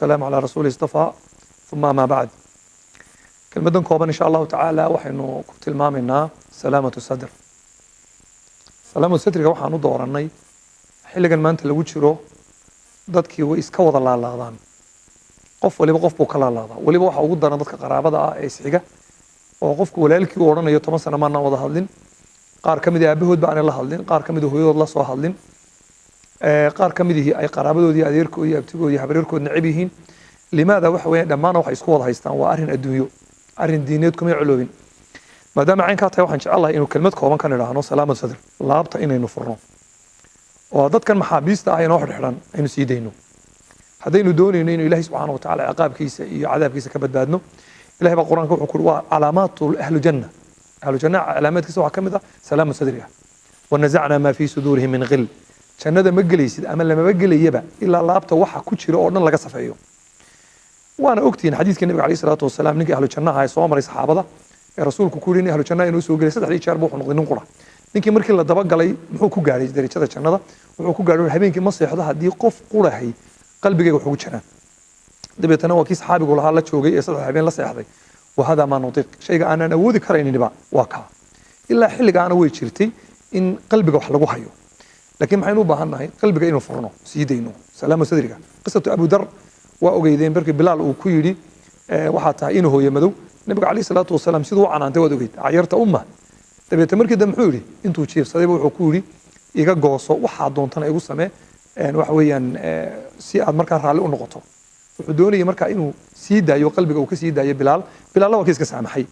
والسلام على رسول اصطفى ثم ما بعد كلمة كوبان إن شاء الله تعالى وحين كنت المامنا سلامة الصدر سلامة الصدر waxaan u dooranay xilligan maanta lagu jiro dadkii way iska wada laalaadaan qof waliba qof buu ka laalaadaa waliba waxa ugu daran dadka qaraabada ah ee isxiga oo qofku walaalkii uu oranayo 10 sano ma wada hadlin qaar kamid ah aabahood baan la hadlin qaar kamid ah hooyadood la soo hadlin qaar kamid ah ay qaraabadoodii adeerkoodii abtigoodii habareerkood nacib yihiin limaada wax weyn dhamaan wax isku wada haystaan waa arin adduunyo arin diineed kuma culuubin maadaama aynka tahay waxaan jecelahay inuu kelmad kooban ka nidhaahno salaamad sadr laabta inaynu furno oo dadkan maxaabiista ah inoo xidhan aynu sii dayno haddaynu doonayno inuu ilaahay subxaanahu wa tacaala ciqaabkiisa iyo cadaabkiisa ka badbaadno ilaahay baa quraanka wuxuu ku waa calaamaatu ahlu janna calaamaadkiisa waxaa ka mid ah salaamad sadriga wanazacna ma fi sudurihim min ghil jannada ma gelaysid ama lama gelayaba ilaa laabta waxa ku jira oo dhan laga safeeyo waana ogtiin xadiiska nabiga kaleey salaatu wasalaam ninka ahlu jannaha ay soo maray saxaabada ee rasuulku ku yiri ahlu jannaha inuu soo galay saddex jeer buu noqday nin qura ninkii markii la daba galay muxuu ku gaaray darajada jannada wuxuu ku gaaray habeenkii ma seexdo hadii qof qurahay qalbigayga wuxuu jiraan dabeetana waa kii saxaabigu lahaa la joogay ee saddex habeen la seexday wahada ma nutiq shayga aanan awoodi karayninba waa ka ilaa xilliga aan way jirtay in qalbiga wax lagu hayo laakiin maxaynu u baahannahay qalbiga inuu furno sii dayno salaamo sadriga qisatu abu dar waa ogeydeen barkii bilaal uu ku yiri waxa tahay inuu hooyo madow nabiga kaleey salaatu wasalaam sidoo canaantay waad ogeyd ayarta umma dabeetana markii dambe wuxuu yiri intuu jiifsaday wuxuu ku yiri iga gooso waxa doontana igu samee wax weeyaan si aad markaa raali u noqoto wuxuu doonayay markaa inuu sii daayo qalbiga uu ka sii daayo bilaal waa kiiska saamaxay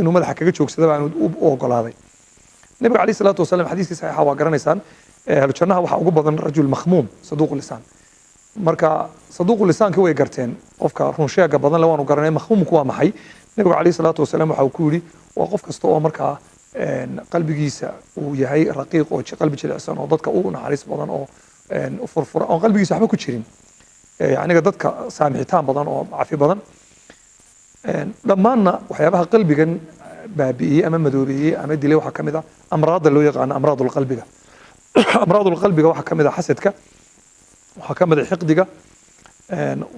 inuu madaxa kaga joogsado baan u ogolaaday nabiga kaleey salaatu wasalaam xadiiskiisa saxiixa waa garanaysaan ahlu jannaha waxa ugu badan rajul makhmuum saduuq lisaan marka saduuq lisaanka way garteen qofka run sheega badan la waanu garanay makhmuumku waa maxay nabiga kaleey salaatu wasalaam waxa uu ku yiri waa qof kasta oo markaa qalbigiisa uu yahay raqiiq oo qalbi jilicsan oo dadka uu naxariis badan oo furfura oo qalbigiisa waxba ku jirin yaaniga dadka saamixitaan badan oo cafi badan dhamaanna waxyaabaha qalbigan baabi'iyay ama madoobeeyay ama dilay waxa kamid ah amraad loo yaqaan amraadul qalbiga amraadul qalbiga waxa kamid ah xasadka waxa kamid ah xiqdiga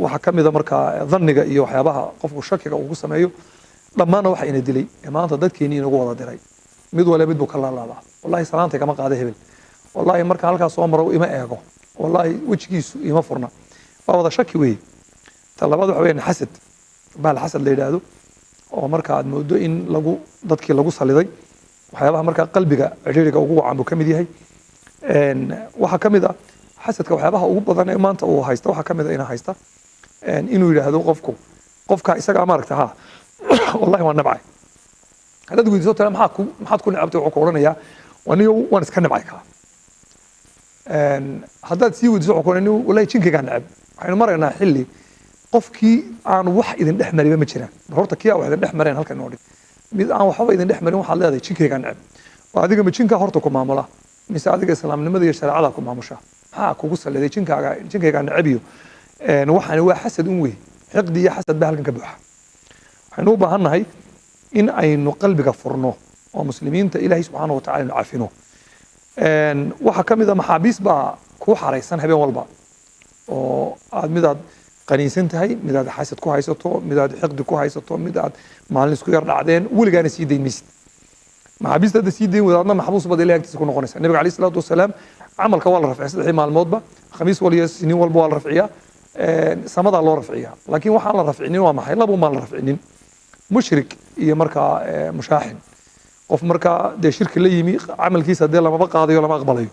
waxa kamid ah markaa dhanniga iyo waxyaabaha qofku shakiga uu ku sameeyo dhamaana waxa ina dilay maanta dadkeenii inagu wada diray mid wala mid buu ka laalaada wallahi salaanta kama qaada hebel wallahi marka halkaas soo maro ima eego wallahi wajigiisu ima furna waa wada shaki weey talabaad waxa weeyaan xasad baal xasad la yiraahdo oo marka aad moodo in dadkii lagu saliday waxyaabaha marka qalbiga ciriiriga ugu wacan buu kamid yahay waxa kamid ah xasadka waxyaabaha ugu badan ee maanta uu haysto waxa kamid ah inuu haysta inuu yiraahdo qofka isaga ma aragta ha wallahi waan nabcay hadad gudiso tala maxaad ku nacabtay wuxuu ku oranayaa waan iska nabcay ka haddaad sii wadiso wuxuu ku oranayaa wallahi jinkayga nacab waxaynu maraynaa xilli qofkii aan wax idin dhex mariba ma jiraan horta kii wax idin dhex mareen halkan noo dhig mid aan waxba idin dhex marin waxaad leedahay jinkayga nacab waa adiga ma jinka horta ku maamula mise adiga islaamnimada iyo shariicada ku maamusha maxaa kugu saliday jinkayga nacab iyo waxaan waa xasad un wey xiqdi iyo xasad baa halkan ka buuxa waxaynu u baahannahay in aynu qalbiga furno oo muslimiinta ilaahay subxaanahu wa tacaala inu cafino waxa ka mid ah maxaabiis baa ku xaraysan habeen walba oo aad midaad qaniinsan tahay midaad xasad ku haysato midaad xiqdi ku haysato midaad maalin isku yar dhacdeen weligaana sii dayn maysid maxaabiista hadda sii dayn wadaadna maxbuus bada ilaahay agtiisa ku noqonaysa nabiga kaleey salaatu wasalaam camalka waa la rafciyaa saddexii maalmoodba khamiis waliya siniin walba waa la rafciyaa samada loo rafciyaa laakiin waxaan la rafcinin waa maxay laba maan la rafcinin mushrik iyo markaa mushaaxin qof markaa dee shirki la yimi camalkiisa dee lamaba qaadayo lama aqbalayo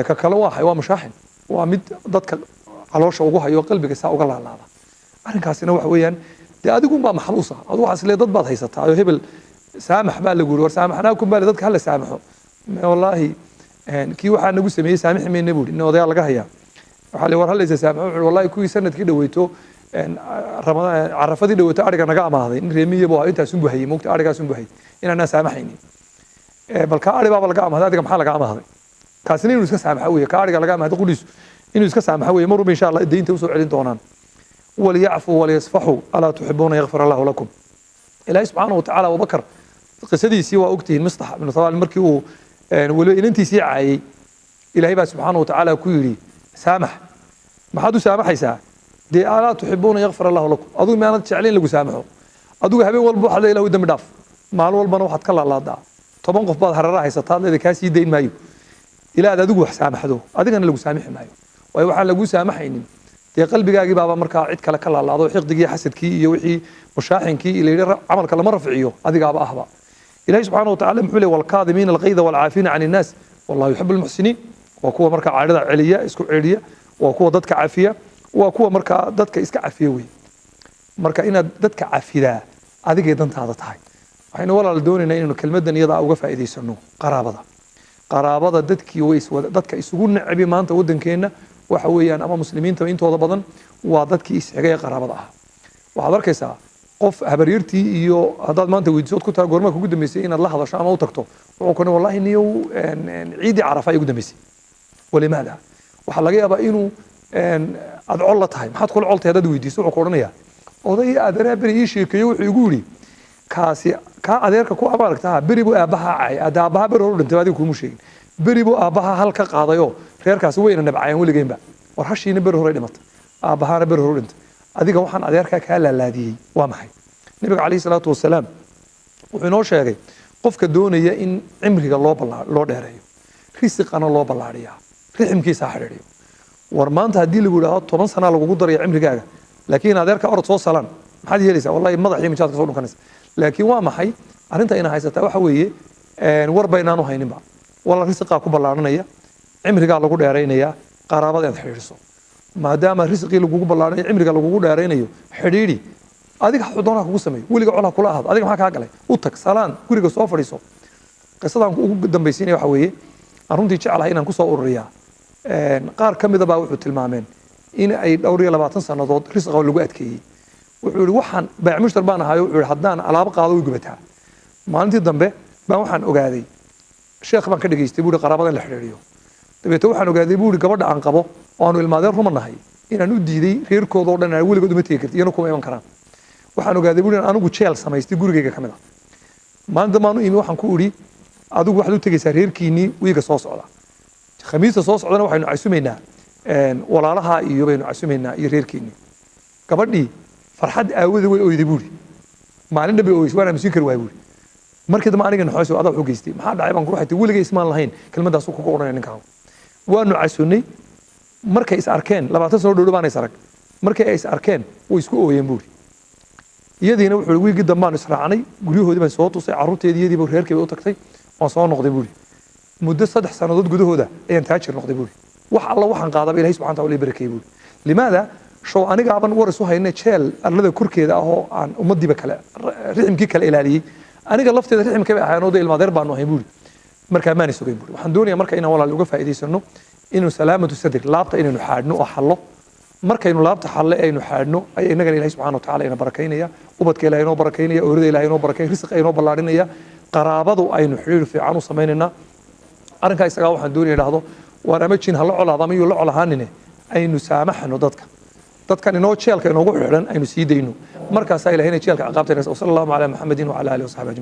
ka kale waa mushaaxin waa mid dadka caloosha ugu hayo qalbiga saa uga laalaada arrinkaasina waxa weeyaan dee adigun baa maxbuusa adigu waxaas lee dad baad haysataa oo hebel saamax baa lagu yiri war saamaxnaakum baa dadka hala saamaxo wallaahi kii waxaa nagu sameeyey saamixi mayna buuri in odayaal laga hayaa waxa la war halaysa saamaxo wallahi kuwii sanadkii dhaweyto ramadaan carafadii dhaweyto ariga naga amaaday in reemiye baa intaas u buuxay moogta arigaas u buuxay inaana saamaxaynin balka ari baa laga amaaday adiga maxaa laga amaaday kaasina inuu iska saamaxo weeye ka ariga laga amaaday quliis inuu iska saamaxo weeye maruu insha Allah deynta u soo celin doonaan waliyacfu waliyasfahu ala tuhibuna yaghfir Allahu lakum ilaahi subhanahu wa ta'ala Abu Bakr qisadiisii waa ogtihiin Mustah ibn Thawal markii uu wali inantiisii caayay ilaahi baa subhanahu wa ta'ala ku yiri saamax maxaad u saamaxaysaa dee alaa tuxibuuna yakfir allahu lakum adigu maanad jeclayn lagu saamaxo adigu habeen walba waxaad leedahay dambi dhaaf maalin walbana waxaad ka laalaadaa 10 qof baad hareeraha haysataa leedahay kaa sii dayn maayo ilaa aad adigu wax saamaxdo adigana lagu saamixi maayo waayo waxaan lagu saamaxaynin dee qalbigaagii baaba markaa cid kale ka laalaado xiqdigii xasadkii iyo wixii mushaaxinkii ila yiri camalka lama rafciyo adigaaba ahba ilaahay subxaanahu wa tacaala muxuu leeyahay walkaadimiina alghayda walcaafina can innaas wallahu yuxibu almuxsiniin waa kuwa markaa caadhada celiya isku celiya waa kuwa dadka cafiya waa kuwa markaa dadka iska cafiya wey marka inaad dadka cafidaa adigay dantaada tahay waxaynu walaal doonaynaa inaynu kelmadan iyada uga faa'iidaysano qaraabada dadka isugu nacabi maanta waddankeena waxa weeyaan ama muslimiinta intooda badan waa dadkii isxigay qaraabada ah waxaad arkaysaa qof habaryartii iyo haddaad maanta weydiisood ku tahay goormaa kugu dambeysay inaad la hadasho ama u tagto wuxuu ku wallahi niyow ciidii carafa ay ugu dambeysay walimaada waxaa laga yaabaa inuu aad col la tahay maxaad kula coltay haddaad weydiiso wuxuu ku odhanayaa oday adeeraa beri ii sheekeeyo wuxuu igu yidhi kaasi kaa adeerka ku amaaragtaa beri buu aabbaha cay aabbaha beri hore u dhintay adiga kuuma sheegin beri buu aabbaha hal ka qaadayoo reerkaasi wayna nabcayeen weligeynba war hashiina beri hore dhimatay aabbahana beri hore u dhintay adiga waxaan adeerkaa kaa laalaadiyey waa maxay nabiga calayhi salaatu wasalaam wuxuu inoo sheegay qofka doonaya in cimriga loo dheereeyo risiqana loo ballaadhiyaa riximkiisa xidhiidhiyo war maanta haddii lagu yidhaahdo 10 sana lagugu daraya cimrigaaga laakiin adeerka orod soo salaan maxaad yeelaysaa wallahi madax iyo mijaad ka soo dhunkanaysa laakiin waa maxay arrinta ina haysataa waxa weeye war baynaanu hayninba walla risiqaa ku ballaadhanaya cimrigaa lagu dheeraynaya qaraabada aad xidhiidhiso maadaama risiqii lagugu ballaadhanayo cimriga lagugu dheeraynayo xidhiidhi adiga xudoonaa kugu sameeyo weliga colaha kula ahaado adiga maxaa kaa galay u tag salaan guriga soo fadhiiso qisadaan ugu dambaysiinaya waxa weeye aan runtii jeclahay inaan kusoo ururiyaa qaar ka mida baa wuxuu tilmaameen in ay dhowr iyo 20 sannadood risiqa lagu adkeeyey wuxuu yidhi waxaan baac mushtar baan ahayo wuxuu yidhi haddaan alaabo qaado way gubataa maalintii dambe baan waxaan ogaaday sheekh baan ka dhageystay buu yidhi qaraabada in la xidhiidhiyo dabeetna waxaan ogaaday buu yidhi gabadha aan qabo oo aanu ilmaadeen ruma nahay inaan u diiday reerkooda oo dhan aan weligood uma tegi karti iyana kuma iman karaan waxaan ogaaday buu yidhi anigu jeel samaystay gurigayga ka mid ah maalinta maanu imi waxaan ku idhi adigu waxaad u tegaysaa reerkiinnii wiiga soo socda khamiista soo socdana waxaynu casumaynaa walaalaha iyo baynu casumaynaa iyo reerkiinnii gabadhii farxad aawada way oyday buu yidhi maalin dhan bay ooyeysay waana masiin kari waay buu yidhi markii dambe aniga naxoosay adaa wuxuu geystay maxaa dhacay baan ku ruxaytay weligay ismaan lahayn kelmaddaas kuga odhanaya ninkaan waanu casunnay markay is arkeen 20 sano dhowdhow baan is arag markay ay is arkeen way isku ooyeen buu yidhi iyadiina wuxuu yidhi wiigii dambe aan israacnay guryahoodii baan soo tusay carruurteedii iyadiiba reerkii bay u tagtay waan soo noqday buu yidhi muddo 3 sannadood gudahooda ayaan taajir noqday buu yidhi wax alla waxaan qaadaba ilaahay subxaana wa taala barakeeyey buu yidhi limaada show aniga aban war isu haynay jeel arlada korkeeda ah oo aan ummadiiba kale riximkii kale ilaaliyey aniga lafteeda riximkay bay ahaayeen oo ilmaadeer baanu ahayn buu yidhi markaa maanay sugayn buu yidhi waxaan doonayaa marka inaan walaal uga faa'iidaysano inuu salaamatu sadr laabta inaynu xaadhno oo xallo markaynu laabta xalle aynu xaadhno ay inagana ilaahay subxaana wa tacaala ina barakaynaya ubadka ilaahay inoo barakaynaya oorida ilaahay inoo barakay risiqa inoo ballaadhinaya qaraabadu aynu xiriir fiican u samaynaynaa arrinkaa isagaa waxaan doonaya idhaahdo waan ama jin hala colaado ama yuu la colahaanine aynu saamaxno dadkan inoo jeelka inoogu xidhan aynu sii dayno markaasaa ilahayna jeelka ciqaabtayna sal allahu calaa maxamedin wacala alihi wasaxbi ajmaciin